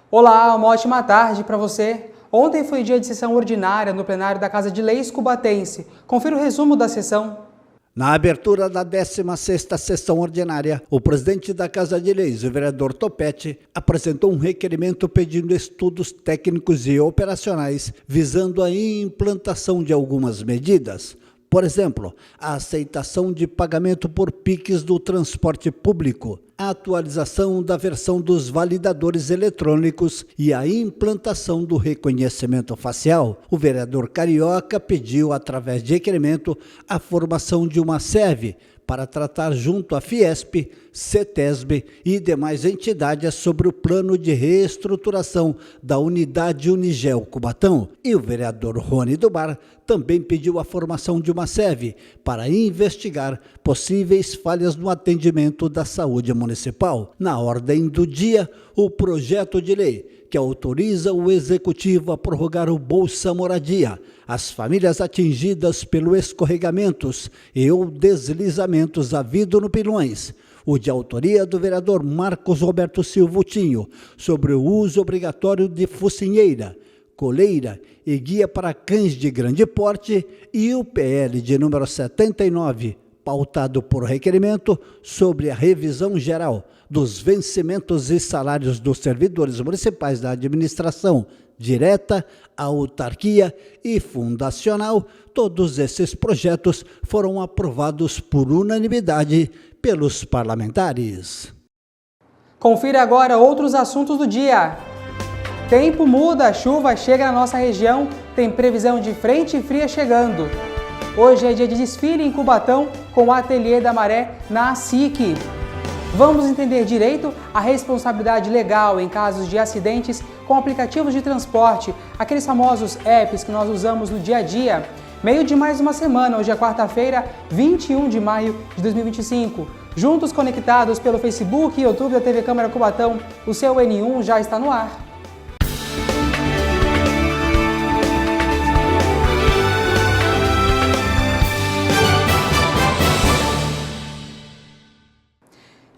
Olá, uma ótima tarde para você. Ontem foi dia de sessão ordinária no plenário da Casa de Leis Cubatense. Confira o resumo da sessão. Na abertura da 16ª sessão ordinária, o presidente da Casa de Leis, o vereador Topete, apresentou um requerimento pedindo estudos técnicos e operacionais visando a implantação de algumas medidas. Por exemplo, a aceitação de pagamento por PIX do transporte público, a atualização da versão dos validadores eletrônicos e a implantação do reconhecimento facial. O vereador Carioca pediu, através de requerimento, a formação de uma SERV para tratar junto à Fiesp, CETESB e demais entidades sobre o plano de reestruturação da unidade Unigel Cubatão. E o vereador Rony do Bar também pediu a formação de uma SERV para investigar possíveis falhas no atendimento da saúde municipal. Na ordem do dia, o projeto de lei que autoriza o Executivo a prorrogar o Bolsa Moradia às famílias atingidas pelo escorregamentos e ou deslizamentos havido no Pilões. O de autoria do vereador Marcos Roberto Silvutinho, sobre o uso obrigatório de focinheira, coleira e guia para cães de grande porte, e o PL de número 79, pautado por requerimento sobre a revisão geral dos vencimentos e salários dos servidores municipais da administração direta, autarquia e fundacional. Todos esses projetos foram aprovados por unanimidade pelos parlamentares. Confira agora outros assuntos do dia. Tempo muda, chuva chega na nossa região, tem previsão de frente fria chegando. Hoje é dia de desfile em Cubatão com o Ateliê da Maré na SIC. Vamos entender direito a responsabilidade legal em casos de acidentes com aplicativos de transporte, aqueles famosos apps que nós usamos no dia a dia. Meio de mais uma semana, hoje é quarta-feira, 21 de maio de 2025. Juntos conectados pelo Facebook e YouTube da TV Câmara Cubatão, o seu N1 já está no ar.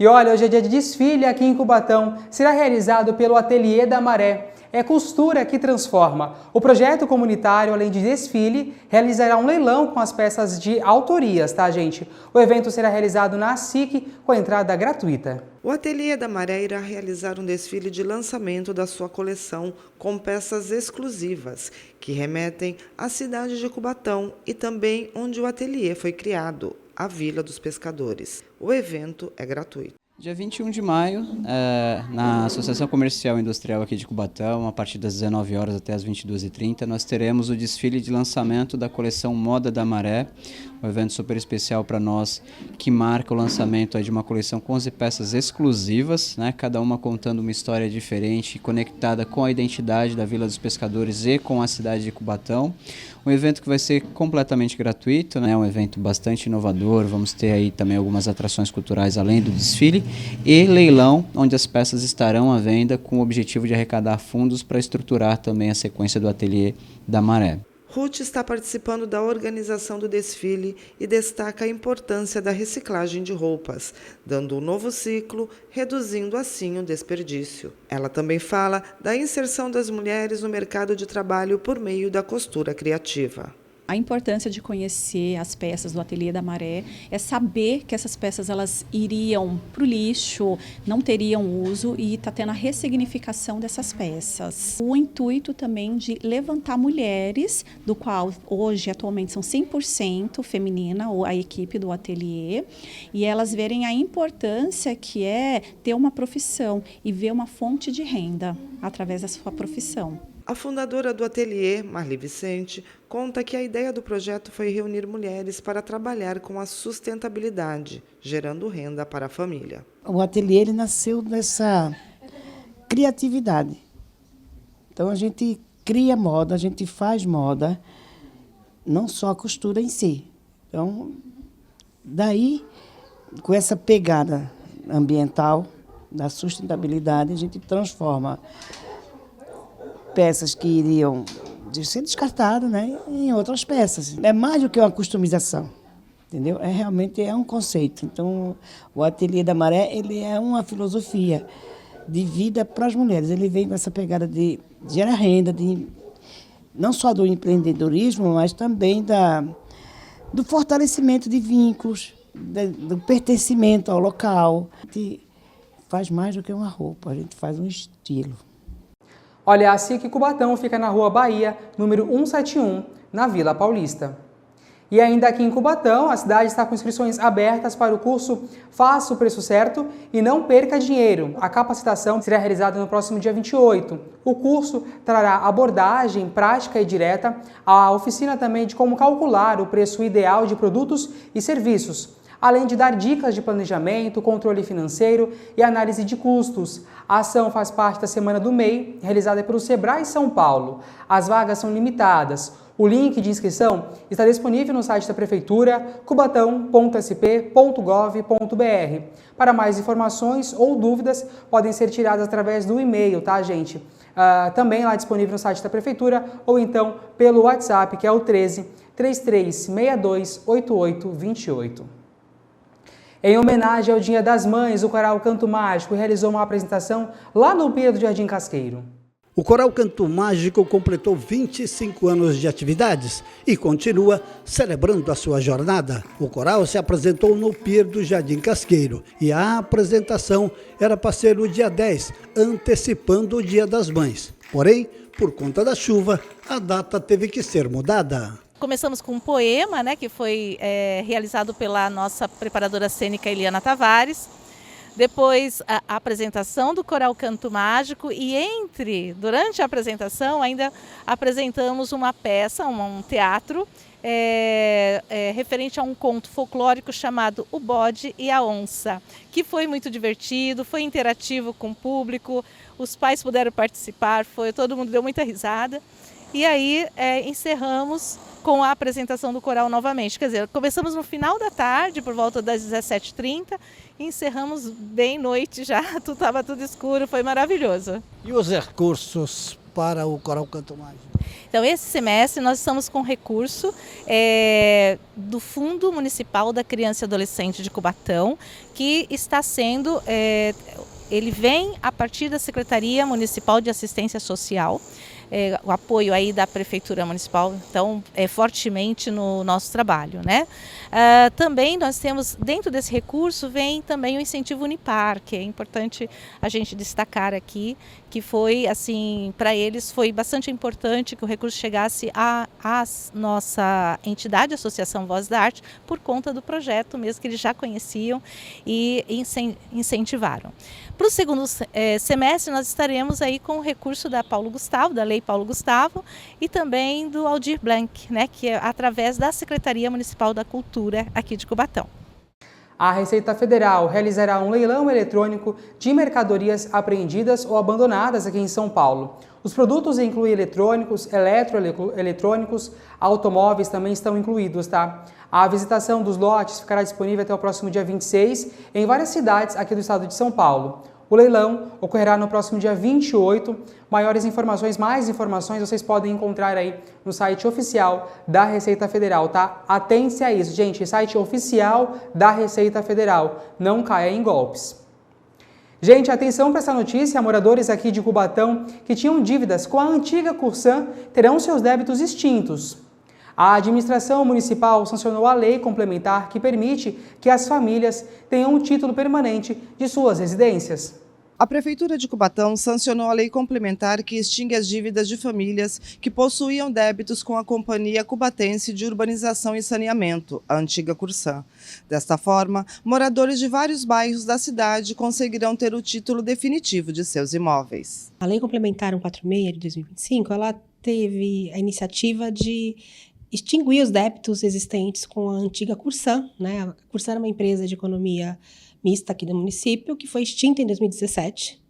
E olha, hoje é dia de desfile aqui em Cubatão. Será realizado pelo Ateliê da Maré. É costura que transforma. O projeto comunitário, além de desfile, realizará um leilão com as peças de autorias, tá, gente? O evento será realizado na SIC com entrada gratuita. O Ateliê da Maré irá realizar um desfile de lançamento da sua coleção com peças exclusivas, que remetem à cidade de Cubatão e também onde o ateliê foi criado, a Vila dos Pescadores. O evento é gratuito. Dia 21 de maio, na Associação Comercial e Industrial aqui de Cubatão, a partir das 19 horas até as 22h30, nós teremos o desfile de lançamento da coleção Moda da Maré, um evento super especial para nós, que marca o lançamento de uma coleção com 11 peças exclusivas, né, cada uma contando uma história diferente, conectada com a identidade da Vila dos Pescadores e com a cidade de Cubatão. Um evento que vai ser completamente gratuito, né, um evento bastante inovador, vamos ter aí também algumas atrações culturais além do desfile, e leilão, onde as peças estarão à venda com o objetivo de arrecadar fundos para estruturar também a sequência do Ateliê da Maré. Ruth está participando da organização do desfile e destaca a importância da reciclagem de roupas, dando um novo ciclo, reduzindo assim o desperdício. Ela também fala da inserção das mulheres no mercado de trabalho por meio da costura criativa. A importância de conhecer as peças do Ateliê da Maré é saber que essas peças elas iriam para o lixo, não teriam uso, e está tendo a ressignificação dessas peças. O intuito também de levantar mulheres, do qual hoje atualmente são 100% feminina, a equipe do ateliê, e elas verem a importância que é ter uma profissão e ver uma fonte de renda através da sua profissão. A fundadora do ateliê, Marli Vicente, conta que a ideia do projeto foi reunir mulheres para trabalhar com a sustentabilidade, gerando renda para a família. O ateliê ele nasceu dessa criatividade. Então a gente cria moda, a gente faz moda, não só a costura em si. Então, daí, com essa pegada ambiental, da sustentabilidade, a gente transforma peças que iriam ser descartadas, né, em outras peças. É mais do que uma customização, entendeu? Realmente é um conceito. Então, o Ateliê da Maré ele é uma filosofia de vida para as mulheres. Ele vem com essa pegada de gerar renda, não só do empreendedorismo, mas também do fortalecimento de vínculos, do pertencimento ao local. A gente faz mais do que uma roupa, a gente faz um estilo. Olha, a SIC Cubatão fica na Rua Bahia, número 171, na Vila Paulista. E ainda aqui em Cubatão, a cidade está com inscrições abertas para o curso Faça o Preço Certo e Não Perca Dinheiro. A capacitação será realizada no próximo dia 28. O curso trará abordagem prática e direta, a oficina também de como calcular o preço ideal de produtos e serviços, além de dar dicas de planejamento, controle financeiro e análise de custos. A ação faz parte da Semana do MEI, realizada pelo Sebrae São Paulo. As vagas são limitadas. O link de inscrição está disponível no site da Prefeitura, cubatão.sp.gov.br. Para mais informações ou dúvidas, podem ser tiradas através do e-mail, tá, gente? Também lá disponível no site da Prefeitura ou então pelo WhatsApp, que é o 13 3362 8828. Em homenagem ao Dia das Mães, o Coral Canto Mágico realizou uma apresentação lá no Pier do Jardim Casqueiro. O Coral Canto Mágico completou 25 anos de atividades e continua celebrando a sua jornada. O coral se apresentou no Pier do Jardim Casqueiro e a apresentação era para ser no dia 10, antecipando o Dia das Mães. Porém, por conta da chuva, a data teve que ser mudada. Começamos com um poema, né, que foi realizado pela nossa preparadora cênica Eliana Tavares. Depois a apresentação do Coral Canto Mágico e durante a apresentação ainda apresentamos uma peça, um teatro referente a um conto folclórico chamado O Bode e a Onça, que foi muito divertido, foi interativo com o público, os pais puderam participar, todo mundo deu muita risada. E aí encerramos com a apresentação do coral novamente. Quer dizer, começamos no final da tarde, por volta das 17h30, e encerramos bem noite já, estava tudo escuro, foi maravilhoso. E os recursos para o Coral Canto Mágico? Então, esse semestre nós estamos com recurso do Fundo Municipal da Criança e Adolescente de Cubatão, que está sendo... ele vem a partir da Secretaria Municipal de Assistência Social, o apoio aí da Prefeitura Municipal, então, fortemente no nosso trabalho, né? Também nós temos, dentro desse recurso, vem também o incentivo Unipar, que é importante a gente destacar aqui, que foi, assim, para eles foi bastante importante que o recurso chegasse à nossa entidade, Associação Voz da Arte, por conta do projeto mesmo, que eles já conheciam e incentivaram. Para o segundo semestre, nós estaremos aí com o recurso da Paulo Gustavo, da Lei Paulo Gustavo, e também do Aldir Blanc, né, que é através da Secretaria Municipal da Cultura aqui de Cubatão. A Receita Federal realizará um leilão eletrônico de mercadorias apreendidas ou abandonadas aqui em São Paulo. Os produtos incluem eletrônicos, eletroeletrônicos, automóveis também estão incluídos, tá? A visitação dos lotes ficará disponível até o próximo dia 26 em várias cidades aqui do estado de São Paulo. O leilão ocorrerá no próximo dia 28. Mais informações vocês podem encontrar aí no site oficial da Receita Federal, tá? Atente a isso, gente, site oficial da Receita Federal. Não caia em golpes. Gente, atenção para essa notícia, moradores aqui de Cubatão que tinham dívidas com a antiga Cursan terão seus débitos extintos. A administração municipal sancionou a lei complementar que permite que as famílias tenham um título permanente de suas residências. A Prefeitura de Cubatão sancionou a lei complementar que extingue as dívidas de famílias que possuíam débitos com a Companhia Cubatense de Urbanização e Saneamento, a antiga Cursan. Desta forma, moradores de vários bairros da cidade conseguirão ter o título definitivo de seus imóveis. A Lei Complementar 146 de 2025, ela teve a iniciativa de extinguir os débitos existentes com a antiga Cursan, né? A Cursan era uma empresa de economia mista aqui do município, que foi extinta em 2017.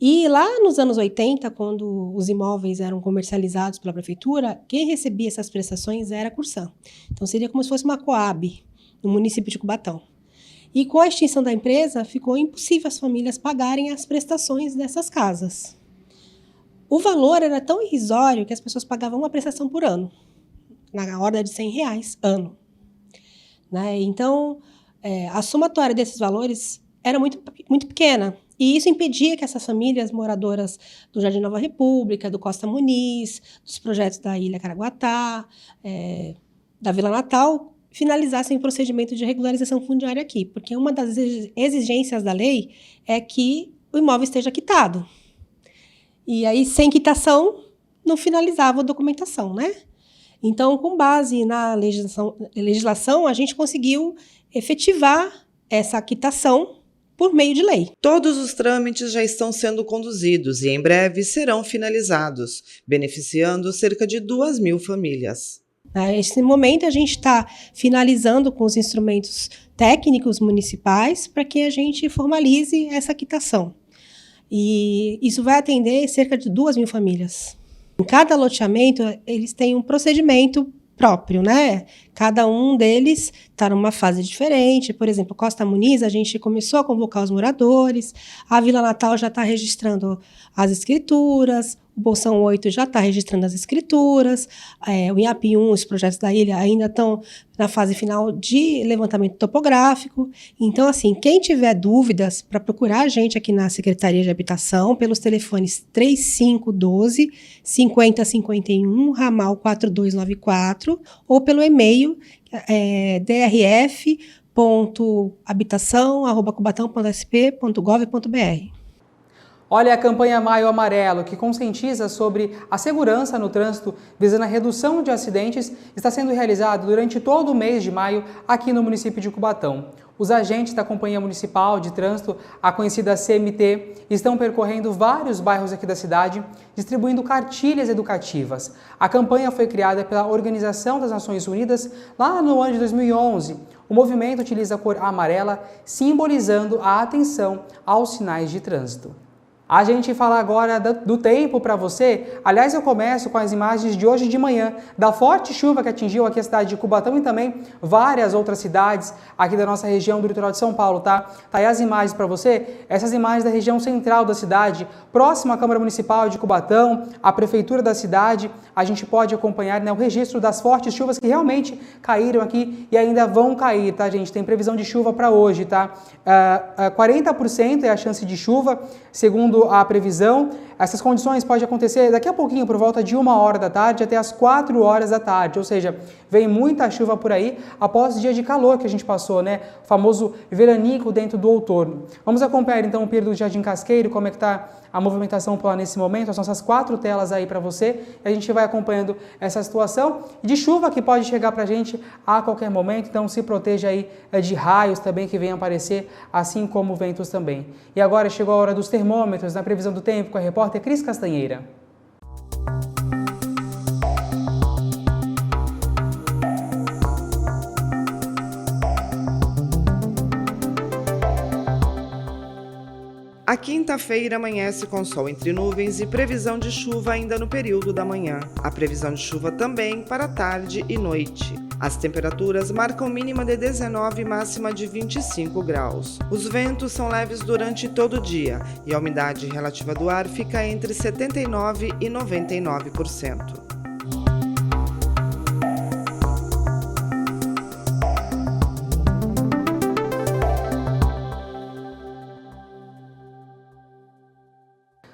E lá nos anos 80, quando os imóveis eram comercializados pela prefeitura, quem recebia essas prestações era a Cursan. Então seria como se fosse uma Coab no município de Cubatão. E com a extinção da empresa, ficou impossível as famílias pagarem as prestações dessas casas. O valor era tão irrisório que as pessoas pagavam uma prestação por ano, na ordem de R$100 ano. Né? Então, a somatória desses valores era muito pequena. E isso impedia que essas famílias moradoras do Jardim Nova República, do Costa Muniz, dos projetos da Ilha Caraguatá, da Vila Natal, finalizassem o procedimento de regularização fundiária aqui, porque uma das exigências da lei é que o imóvel esteja quitado. E aí, sem quitação, não finalizava a documentação, né? Então, com base na legislação, a gente conseguiu efetivar essa quitação por meio de lei. Todos os trâmites já estão sendo conduzidos e em breve serão finalizados, beneficiando cerca de 2.000 famílias. Nesse momento, a gente está finalizando com os instrumentos técnicos municipais para que a gente formalize essa quitação. E isso vai atender cerca de 2.000 famílias. Em cada loteamento, eles têm um procedimento próprio, né? Cada um deles está numa fase diferente. Por exemplo, Costa Muniz, a gente começou a convocar os moradores, a Vila Natal já está registrando as escrituras, o Bolsão 8 já está registrando as escrituras, o IAP 1, os projetos da ilha ainda estão na fase final de levantamento topográfico. Então, assim, quem tiver dúvidas, para procurar a gente aqui na Secretaria de Habitação, pelos telefones 3512-5051, ramal 4294, ou pelo e-mail drf.habitação@cubatão.sp.gov.br. Olha a campanha Maio Amarelo, que conscientiza sobre a segurança no trânsito, visando a redução de acidentes, está sendo realizado durante todo o mês de maio aqui no município de Cubatão. Os agentes da Companhia Municipal de Trânsito, a conhecida CMT, estão percorrendo vários bairros aqui da cidade, distribuindo cartilhas educativas. A campanha foi criada pela Organização das Nações Unidas lá no ano de 2011. O movimento utiliza a cor amarela, simbolizando a atenção aos sinais de trânsito. A gente fala agora do tempo para você. Aliás, eu começo com as imagens de hoje de manhã, da forte chuva que atingiu aqui a cidade de Cubatão e também várias outras cidades aqui da nossa região do litoral de São Paulo, tá? Tá aí as imagens para você. Essas imagens da região central da cidade, próxima à Câmara Municipal de Cubatão, a Prefeitura da cidade. A gente pode acompanhar, né, o registro das fortes chuvas que realmente caíram aqui e ainda vão cair, tá, gente? Tem previsão de chuva para hoje, tá? 40% é a chance de chuva, segundo a previsão. Essas condições podem acontecer daqui a pouquinho, por volta de 1h da tarde até as 4h da tarde, ou seja, vem muita chuva por aí após o dia de calor que a gente passou, né? O famoso veranico dentro do outono. Vamos acompanhar então o período do Jardim Casqueiro, como é que está a movimentação por lá nesse momento, as nossas 4 telas aí para você, e a gente vai acompanhando essa situação de chuva que pode chegar para a gente a qualquer momento, então se proteja aí de raios também que venham aparecer, assim como ventos também. E agora chegou a hora dos termômetros, na previsão do tempo com a repórter Cris Castanheira. A quinta-feira amanhece com sol entre nuvens e previsão de chuva ainda no período da manhã. A previsão de chuva também para tarde e noite. As temperaturas marcam mínima de 19 e máxima de 25 graus. Os ventos são leves durante todo o dia e a umidade relativa do ar fica entre 79% e 99%.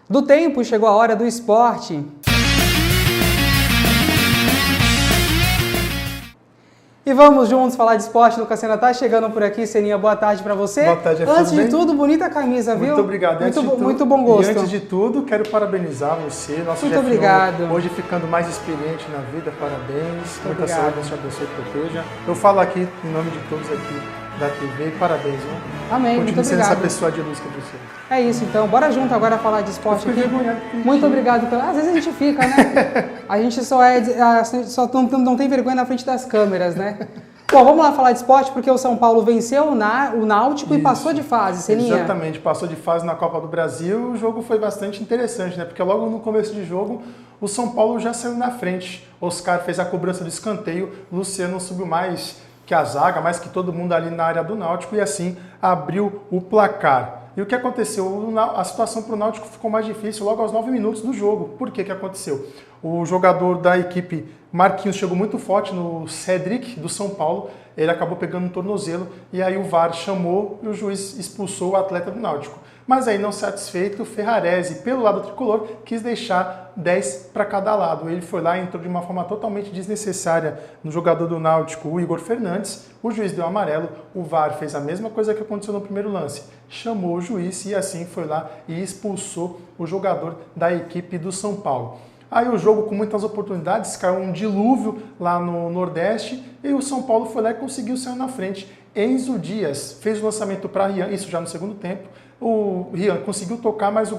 Do tempo, chegou a hora do esporte. E vamos juntos falar de esporte. Lucas Sena tá chegando por aqui. Seninha, boa tarde para você. Boa tarde, antes de tudo, bonita camisa, viu? Muito obrigado. Muito bom gosto. E antes de tudo, quero parabenizar você, nosso muito obrigado. Hoje ficando mais experiente na vida, parabéns. Muito muita saúde, Deus te abençoe e proteja. Eu falo aqui em nome de todos aqui da TV, parabéns, viu? Amém, continue muito obrigado. sendo essa pessoa de luz que você. É isso então, bora junto agora falar de esporte aqui. Muito obrigado. Às vezes a gente fica, né? A gente só não tem vergonha na frente das câmeras, né? Bom, vamos lá falar de esporte, porque o São Paulo venceu o Náutico e passou de fase, Seninha. Exatamente, passou de fase na Copa do Brasil. O jogo foi bastante interessante, né? Porque logo no começo de jogo, o São Paulo já saiu na frente. Oscar fez a cobrança do escanteio, Luciano subiu mais que a zaga, mais que todo mundo ali na área do Náutico, e assim abriu o placar. E o que aconteceu? A situação para o Náutico ficou mais difícil logo aos 9 minutos do jogo. Por que aconteceu? O jogador da equipe Marquinhos chegou muito forte no Cedric do São Paulo, ele acabou pegando um tornozelo e aí o VAR chamou e o juiz expulsou o atleta do Náutico. Mas aí, não satisfeito, o Ferrarese, pelo lado tricolor, quis deixar 10 para cada lado. Ele foi lá e entrou de uma forma totalmente desnecessária no jogador do Náutico, o Igor Fernandes. O juiz deu amarelo, o VAR fez a mesma coisa que aconteceu no primeiro lance. Chamou o juiz e assim foi lá e expulsou o jogador da equipe do São Paulo. Aí o jogo com muitas oportunidades, caiu um dilúvio lá no Nordeste e o São Paulo foi lá e conseguiu sair na frente. Enzo Dias fez o lançamento para Rian, isso já no segundo tempo. O Rian conseguiu tocar, mas a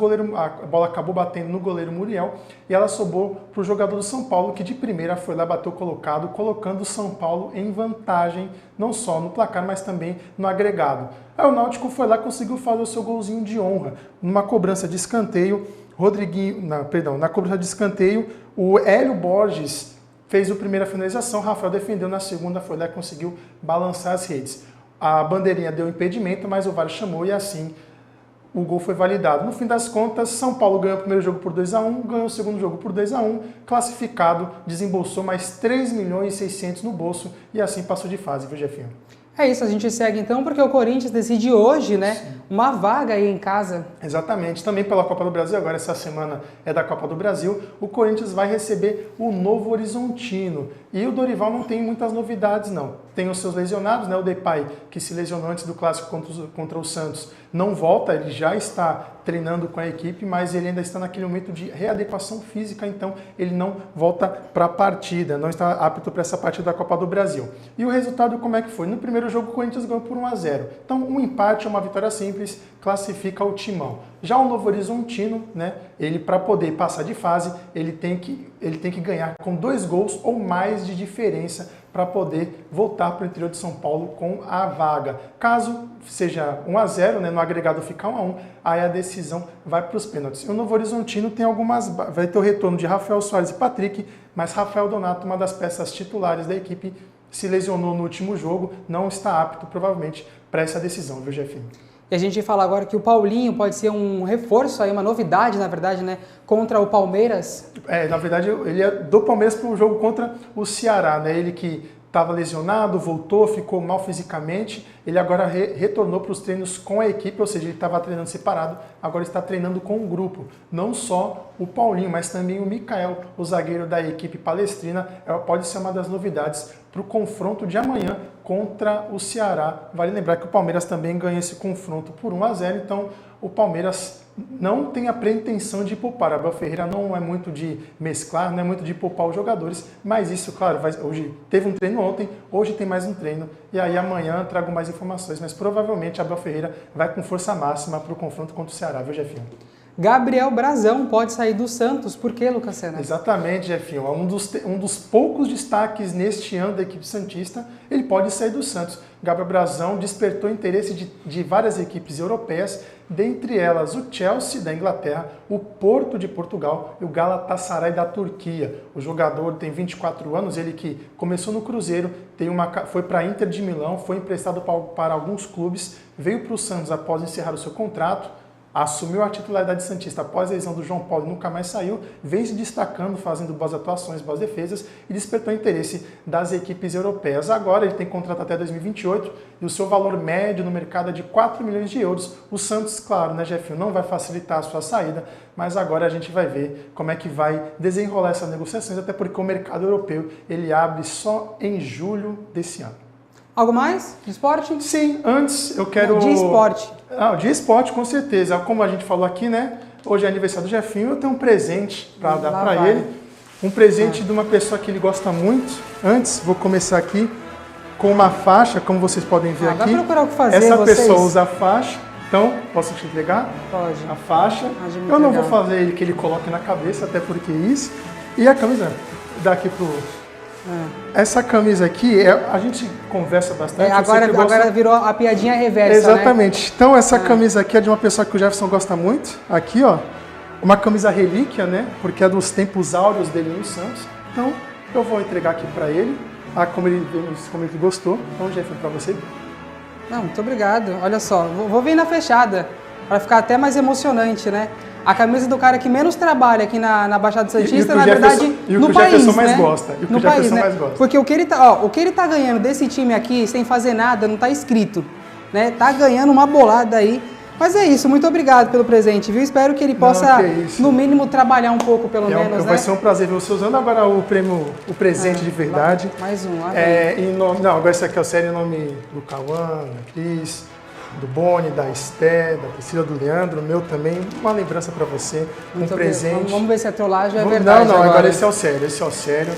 bola acabou batendo no goleiro Muriel e ela sobrou para o jogador do São Paulo, que de primeira foi lá, bateu colocado, colocando o São Paulo em vantagem, não só no placar, mas também no agregado. Aí o Náutico foi lá e conseguiu fazer o seu golzinho de honra, numa cobrança de escanteio. Na cobrança de escanteio, o Hélio Borges fez a primeira finalização, Rafael defendeu na segunda, foi lá e conseguiu balançar as redes. A bandeirinha deu impedimento, mas o VAR chamou e assim o gol foi validado. No fim das contas, São Paulo ganhou o primeiro jogo por 2-1, ganhou o segundo jogo por 2-1, classificado, desembolsou mais 3.600.000 no bolso e assim passou de fase, viu, Jefinho? É isso, a gente segue então, porque o Corinthians decide hoje, né, uma vaga aí em casa. Exatamente, também pela Copa do Brasil, agora essa semana é da Copa do Brasil, o Corinthians vai receber o Novo Horizontino. E o Dorival não tem muitas novidades, não. Tem os seus lesionados, né, o Depay, que se lesionou antes do clássico contra o Santos, não volta, ele já está treinando com a equipe, mas ele ainda está naquele momento de readequação física, então ele não volta para a partida, não está apto para essa partida da Copa do Brasil. E o resultado como é que foi? No primeiro jogo o Corinthians ganhou por 1-0. Então um empate, uma vitória simples, classifica o Timão. Já o Novo Horizontino, né, ele para poder passar de fase, ele tem que ganhar com 2 gols ou mais de diferença para poder voltar para o interior de São Paulo com a vaga. Caso seja 1-0, né, no agregado ficar 1-1, aí a decisão vai para os pênaltis. E o Novo Horizontino vai ter o retorno de Rafael Soares e Patrick, mas Rafael Donato, uma das peças titulares da equipe, se lesionou no último jogo, não está apto provavelmente para essa decisão, viu, Jefinho? E a gente fala agora que o Paulinho pode ser um reforço, aí, uma novidade, na verdade, né, contra o Palmeiras. Na verdade, ele é do Palmeiras para o jogo contra o Ceará, né? Ele que estava lesionado, voltou, ficou mal fisicamente, ele agora retornou para os treinos com a equipe, ou seja, ele estava treinando separado, agora está treinando com o grupo. Não só o Paulinho, mas também o Mikael, o zagueiro da equipe palestrina, pode ser uma das novidades para o confronto de amanhã contra o Ceará. Vale lembrar que o Palmeiras também ganha esse confronto por 1-0, então o Palmeiras não tem a pretensão de poupar. Abel Ferreira não é muito de mesclar, não é muito de poupar os jogadores, mas isso, claro, hoje teve um treino ontem, hoje tem mais um treino, e aí amanhã trago mais informações, mas provavelmente Abel Ferreira vai com força máxima para o confronto contra o Ceará, viu, Jefinho? Gabriel Brazão pode sair do Santos, por quê, Lucas Sena? Exatamente, Jefinho. Um dos poucos destaques neste ano da equipe santista, ele pode sair do Santos. Gabriel Brazão despertou interesse de várias equipes europeias, dentre elas o Chelsea da Inglaterra, o Porto de Portugal e o Galatasaray da Turquia. O jogador tem 24 anos, ele que começou no Cruzeiro, foi para a Inter de Milão, foi emprestado para alguns clubes, veio para o Santos após encerrar o seu contrato, assumiu a titularidade santista após a lesão do João Paulo e nunca mais saiu, vem se destacando, fazendo boas atuações, boas defesas e despertou interesse das equipes europeias. Agora ele tem contrato até 2028 e o seu valor médio no mercado é de 4 milhões de euros. O Santos, claro, né, Jefinho, não vai facilitar a sua saída, mas agora a gente vai ver como é que vai desenrolar essas negociações, até porque o mercado europeu ele abre só em julho desse ano. Algo mais de esporte? Sim, antes eu quero... De esporte. De esporte, com certeza. Como a gente falou aqui, né? Hoje é aniversário do Jefinho, eu tenho um presente para dar para ele. Um presente de uma pessoa que ele gosta muito. Antes, vou começar aqui com uma faixa, como vocês podem ver aqui. Vai procurar o que fazer, essa pessoa usa a faixa. Então, posso te entregar? Pode. A faixa. Eu não vou fazer ele que ele coloque na cabeça, até porque isso. E a camisa, daqui pro... Essa camisa aqui, a gente conversa bastante. Agora virou a piadinha reversa, exatamente. Né? Então essa camisa aqui é de uma pessoa que o Jefferson gosta muito. Aqui, ó, uma camisa relíquia, né? Porque é dos tempos áureos dele no Santos. Então eu vou entregar aqui para ele, como ele gostou. Então, Jefferson, para você. Não, muito obrigado. Olha só, vou vir na fechada, para ficar até mais emocionante, né? A camisa do cara que menos trabalha aqui na Baixada Santista, na verdade, no país, E o que o Jefferson mais gosta. E o que o Jefferson mais gosta. Porque o que ele tá ganhando desse time aqui, sem fazer nada, não tá escrito, né? Tá ganhando uma bolada aí. Mas é isso, muito obrigado pelo presente, viu? Espero que ele possa, no mínimo, trabalhar um pouco, pelo menos, né? Vai ser um prazer ver você usando agora o prêmio, o presente de verdade. Mais um, agora esse aqui é o sério em nome do Cauã, da Cris, do Boni, da Esté, da Priscila, do Leandro, o meu também, uma lembrança para você, um presente. Vamos ver se a trollagem é verdade. Não, agora esse é o sério,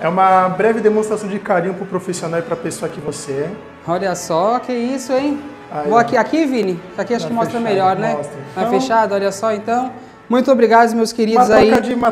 É uma breve demonstração de carinho pro profissional e pra pessoa que você é. Olha só, que isso, hein? Aí, vou aqui, Vini? Aqui acho que mostra melhor, né? Mostra. Tá fechado, olha só, então. Muito obrigado, meus queridos Uma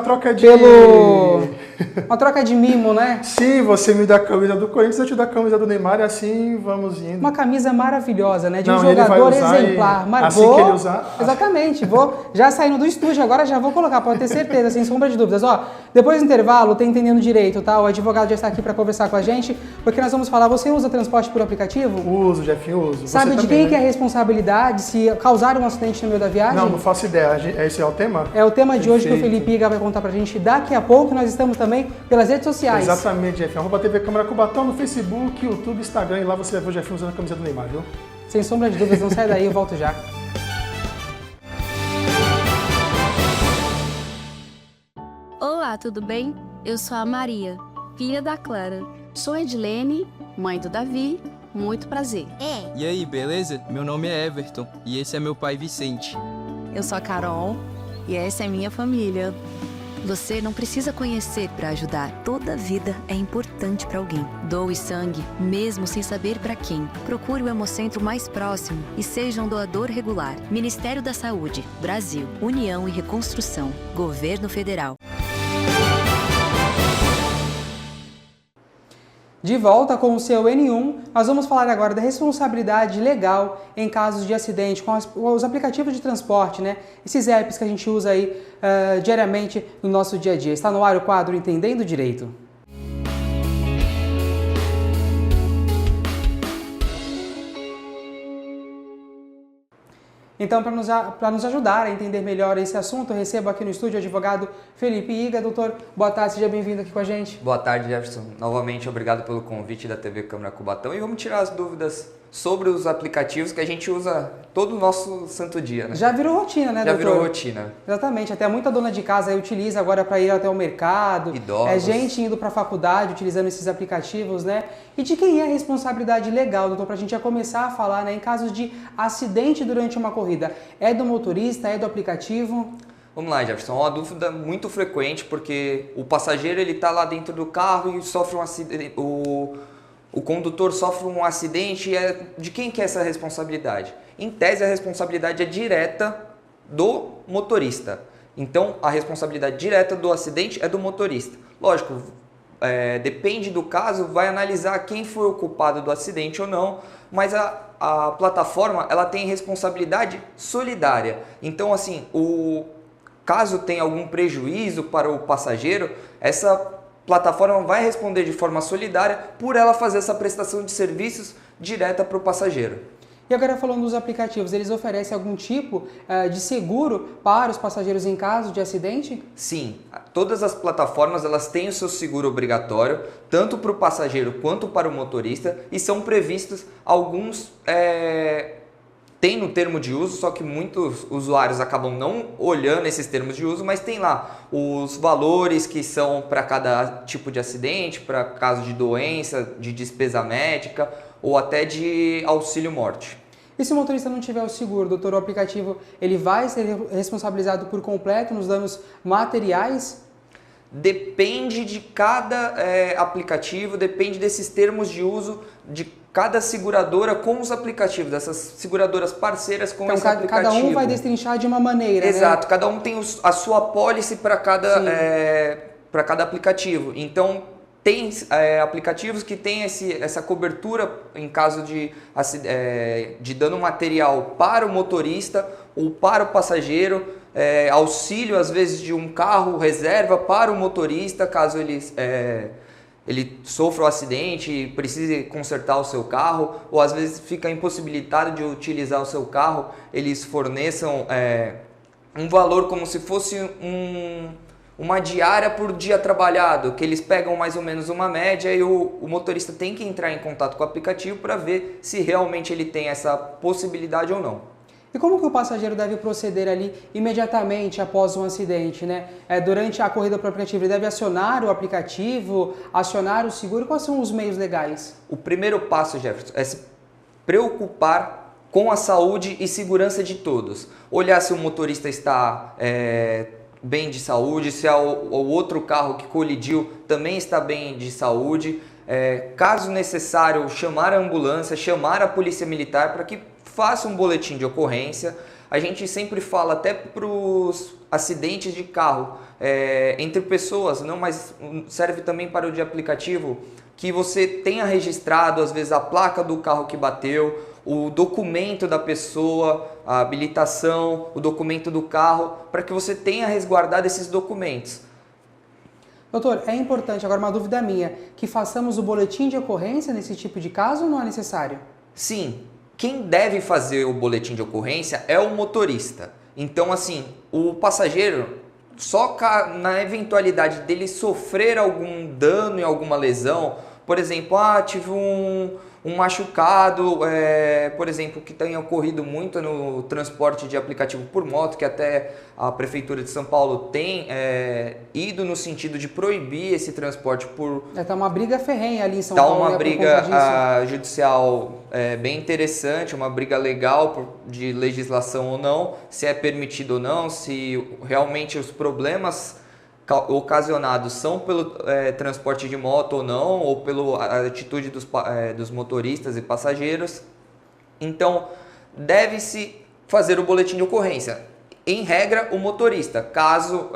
troca de mimo, né? Sim, você me dá a camisa do Corinthians, eu te dou a camisa do Neymar e assim vamos indo. Uma camisa maravilhosa, né? De um jogador exemplar. Assim que ele usar... Exatamente. Vou já saindo do estúdio, agora já vou colocar, pode ter certeza, sem sombra de dúvidas. Ó, depois do intervalo, tá entendendo direito, tá? O advogado já está aqui para conversar com a gente, porque nós vamos falar, você usa transporte por aplicativo? Uso, Jefinho, uso. Sabe de quem que é a responsabilidade se causar um acidente no meio da viagem? Não faço ideia. Esse é o tema? É o tema de hoje que o Felipe Iga vai contar pra gente daqui a pouco. Nós estamos também pelas redes sociais. Exatamente, Jefinho. @TV Câmara Cubatão no Facebook, YouTube, Instagram, e lá você vai ver o Jefinho usando a camisa do Neymar, viu? Sem sombra de dúvidas, não sai daí, eu volto já. Olá, tudo bem? Eu sou a Maria, filha da Clara. Sou Edilene, mãe do Davi. Muito prazer. E aí, beleza? Meu nome é Everton e esse é meu pai Vicente. Eu sou a Carol e essa é minha família. Você não precisa conhecer para ajudar. Toda vida é importante para alguém. Doe sangue, mesmo sem saber para quem. Procure o Hemocentro mais próximo e seja um doador regular. Ministério da Saúde, Brasil, União e Reconstrução, Governo Federal. De volta com o seu N1, nós vamos falar agora da responsabilidade legal em casos de acidente com os aplicativos de transporte, né? Esses apps que a gente usa aí diariamente no nosso dia a dia. Está no ar o quadro Entendendo Direito. Então, para nos ajudar a entender melhor esse assunto, eu recebo aqui no estúdio o advogado Felipe Iga. Doutor, boa tarde, seja bem-vindo aqui com a gente. Boa tarde, Jefferson. Novamente, obrigado pelo convite da TV Câmara Cubatão. E vamos tirar as dúvidas sobre os aplicativos que a gente usa todo o nosso santo dia, né? Já virou rotina, né, doutor? Já virou rotina. Exatamente. Até muita dona de casa aí utiliza agora para ir até o mercado. Idosos. Gente indo para a faculdade utilizando esses aplicativos, né? E de quem é a responsabilidade legal, doutor, para a gente já começar a falar, né, em casos de acidente durante uma corrida? É do motorista, é do aplicativo? Vamos lá, Jefferson. É uma dúvida muito frequente porque o passageiro ele está lá dentro do carro e sofre um acidente. O condutor sofre um acidente e de quem que é essa responsabilidade? Em tese, a responsabilidade é direta do motorista. Então, a responsabilidade direta do acidente é do motorista. Lógico, depende do caso, vai analisar quem foi o culpado do acidente ou não, mas a plataforma ela tem responsabilidade solidária. Então, assim, caso tenha algum prejuízo para o passageiro, essa plataforma vai responder de forma solidária por ela fazer essa prestação de serviços direta para o passageiro. E agora falando dos aplicativos, eles oferecem algum tipo de seguro para os passageiros em caso de acidente? Sim, todas as plataformas elas têm o seu seguro obrigatório, tanto para o passageiro quanto para o motorista, e são previstos alguns... Tem no termo de uso, só que muitos usuários acabam não olhando esses termos de uso, mas tem lá os valores que são para cada tipo de acidente, para caso de doença, de despesa médica ou até de auxílio-morte. E se o motorista não tiver o seguro, doutor, o aplicativo ele vai ser responsabilizado por completo nos danos materiais? Depende de cada aplicativo, depende desses termos de uso de cada seguradora com os aplicativos, dessas seguradoras parceiras com esse aplicativo. Cada um vai destrinchar de uma maneira, Exato, né? Cada um tem a sua pólice para cada aplicativo. Então, tem aplicativos que têm essa cobertura em caso de dano material para o motorista ou para o passageiro, auxílio às vezes de um carro reserva para o motorista, caso ele sofra um acidente e precise consertar o seu carro, ou às vezes fica impossibilitado de utilizar o seu carro, eles forneçam um valor como se fosse uma diária por dia trabalhado, que eles pegam mais ou menos uma média e o motorista tem que entrar em contato com o aplicativo para ver se realmente ele tem essa possibilidade ou não. E como que o passageiro deve proceder ali imediatamente após um acidente, né? Durante a corrida para o aplicativo, ele deve acionar o aplicativo, acionar o seguro? Quais são os meios legais? O primeiro passo, Jefferson, é se preocupar com a saúde e segurança de todos. Olhar se o motorista está bem de saúde, se o outro carro que colidiu também está bem de saúde. Caso necessário, chamar a ambulância, chamar a polícia militar para que faça um boletim de ocorrência. A gente sempre fala até para os acidentes de carro entre pessoas, não, mas serve também para o de aplicativo, que você tenha registrado às vezes a placa do carro que bateu, o documento da pessoa, a habilitação, o documento do carro, para que você tenha resguardado esses documentos. Doutor, é importante, agora uma dúvida minha, que façamos o boletim de ocorrência nesse tipo de caso ou não é necessário? Sim, quem deve fazer o boletim de ocorrência é o motorista. Então, assim, o passageiro, só na eventualidade dele sofrer algum dano e alguma lesão, por exemplo, tive um machucado, por exemplo, que tem ocorrido muito no transporte de aplicativo por moto, que até a Prefeitura de São Paulo tem ido no sentido de proibir esse transporte por... Tá uma briga ferrenha ali em São Paulo. Tá uma briga judicial bem interessante, uma briga legal de legislação ou não, se é permitido ou não, se realmente os problemas ocasionados são pelo transporte de moto ou não, ou pela atitude dos motoristas e passageiros. Então, deve-se fazer o boletim de ocorrência. Em regra, o motorista. Caso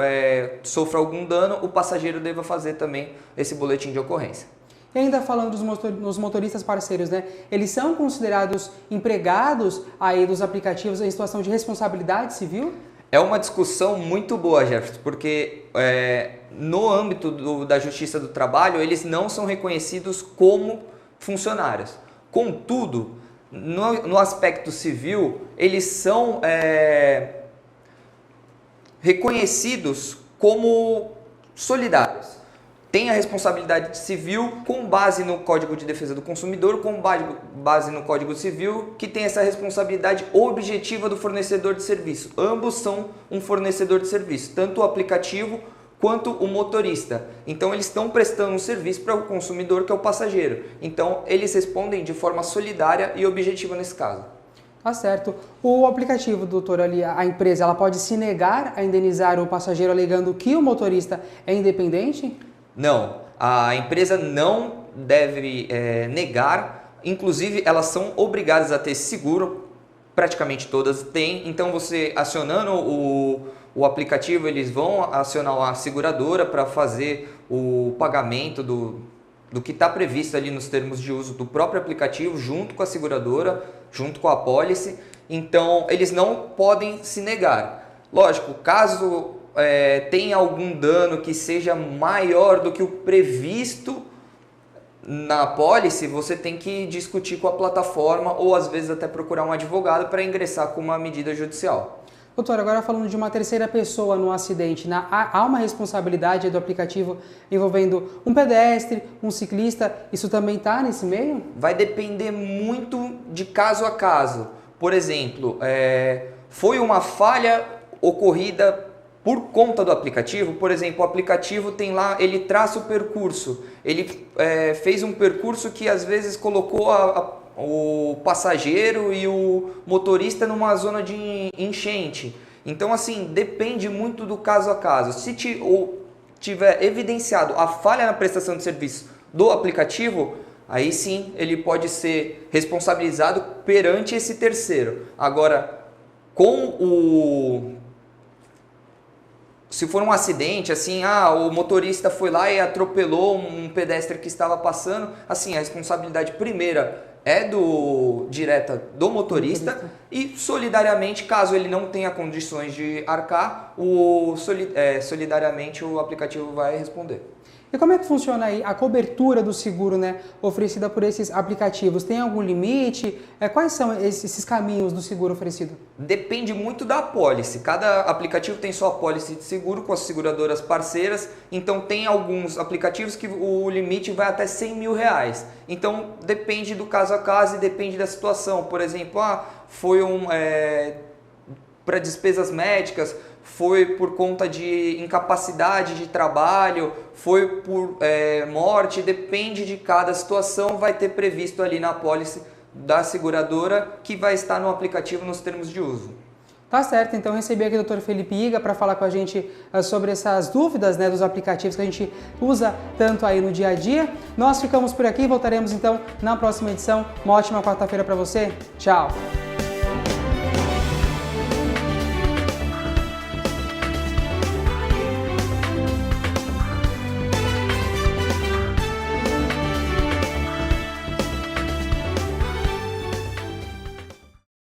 sofra algum dano, o passageiro deva fazer também esse boletim de ocorrência. E ainda falando dos motoristas parceiros, né? Eles são considerados empregados aí dos aplicativos em situação de responsabilidade civil? É uma discussão muito boa, Jefferson, porque no âmbito da Justiça do Trabalho, eles não são reconhecidos como funcionários. Contudo, no aspecto civil, eles são reconhecidos como solidários. Tem a responsabilidade civil com base no Código de Defesa do Consumidor, com base no Código Civil, que tem essa responsabilidade objetiva do fornecedor de serviço. Ambos são um fornecedor de serviço, tanto o aplicativo quanto o motorista. Então, eles estão prestando um serviço para o consumidor, que é o passageiro. Então, eles respondem de forma solidária e objetiva nesse caso. Tá certo. O aplicativo, doutor, ali, a empresa, ela pode se negar a indenizar o passageiro alegando que o motorista é independente? Não, a empresa não deve negar, inclusive elas são obrigadas a ter esse seguro, praticamente todas têm, então você acionando o aplicativo, eles vão acionar a seguradora para fazer o pagamento do que está previsto ali nos termos de uso do próprio aplicativo, junto com a seguradora, junto com a apólice, então eles não podem se negar. Lógico, caso tem algum dano que seja maior do que o previsto na apólice, você tem que discutir com a plataforma ou às vezes até procurar um advogado para ingressar com uma medida judicial. Doutor, agora falando de uma terceira pessoa no acidente, há uma responsabilidade do aplicativo envolvendo um pedestre, um ciclista, isso também está nesse meio? Vai depender muito de caso a caso. Por exemplo, foi uma falha ocorrida por conta do aplicativo, por exemplo, o aplicativo tem lá, ele traça o percurso, ele fez um percurso que às vezes colocou o passageiro e o motorista numa zona de enchente. Então, assim, depende muito do caso a caso. Se tiver evidenciado a falha na prestação de serviço do aplicativo, aí sim ele pode ser responsabilizado perante esse terceiro. Agora, se for um acidente, assim, o motorista foi lá e atropelou um pedestre que estava passando, assim, a responsabilidade primeira é direta do motorista e solidariamente, caso ele não tenha condições de arcar, solidariamente o aplicativo vai responder. E como é que funciona aí a cobertura do seguro, né, oferecida por esses aplicativos? Tem algum limite? Quais são esses caminhos do seguro oferecido? Depende muito da apólice. Cada aplicativo tem sua apólice de seguro com as seguradoras parceiras. Então tem alguns aplicativos que o limite vai até R$100 mil. Então depende do caso a caso e depende da situação. Por exemplo, foi para despesas médicas, foi por conta de incapacidade de trabalho, foi por morte, depende de cada situação, vai ter previsto ali na apólice da seguradora que vai estar no aplicativo nos termos de uso. Tá certo, então recebi aqui o Dr. Felipe Iga para falar com a gente sobre essas dúvidas, né, dos aplicativos que a gente usa tanto aí no dia a dia. Nós ficamos por aqui, voltaremos então na próxima edição. Uma ótima quarta-feira para você. Tchau!